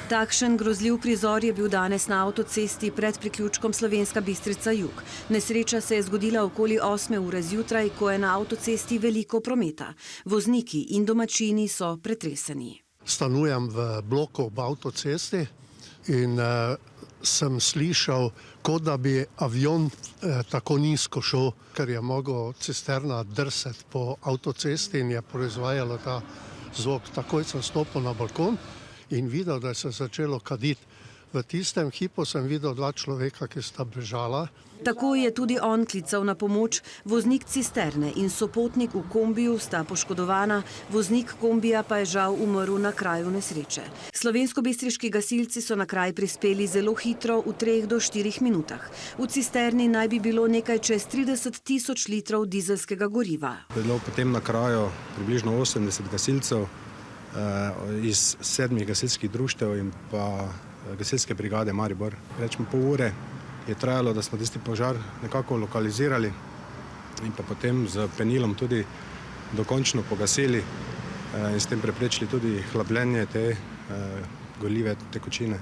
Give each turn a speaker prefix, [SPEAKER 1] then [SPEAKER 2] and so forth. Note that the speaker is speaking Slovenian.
[SPEAKER 1] Takšen grozljiv prizor je bil danes na avtocesti pred priključkom Slovenska Bistrica jug. Nesreča se je zgodila okoli 8. ure zjutraj, ko je na avtocesti veliko prometa. Vozniki in domačini so pretreseni.
[SPEAKER 2] Stanujem v bloku ob avtocesti in sem slišal, kot da bi avion tako nizko šel, ker je mogel cisterna drseti po avtocesti in je proizvajala ta zvok. Takoj sem stopil na balkon in videl, da se je začelo kaditi. V tistem hipu sem videl dva človeka, ki sta bežala.
[SPEAKER 1] Tako je tudi on klical na pomoč. Voznik cisterne in sopotnik v kombiju sta poškodovana, voznik kombija pa je žal umrl na kraju nesreče. Slovensko-bistriški gasilci so na kraj prispeli zelo hitro, v 3 do 4 minutah. V cisterni naj bi bilo nekaj čez 30 tisoč litrov dizelskega goriva.
[SPEAKER 3] Bilo potem na kraju približno 80 gasilcev iz 7 gasilskih društev in pa gasilske brigade Maribor. Rečemo pol ure je trajalo, da smo tisti požar nekako lokalizirali in pa potem z penilom tudi dokončno pogasili in s tem preprečili tudi hlapljenje te gorljive tekočine.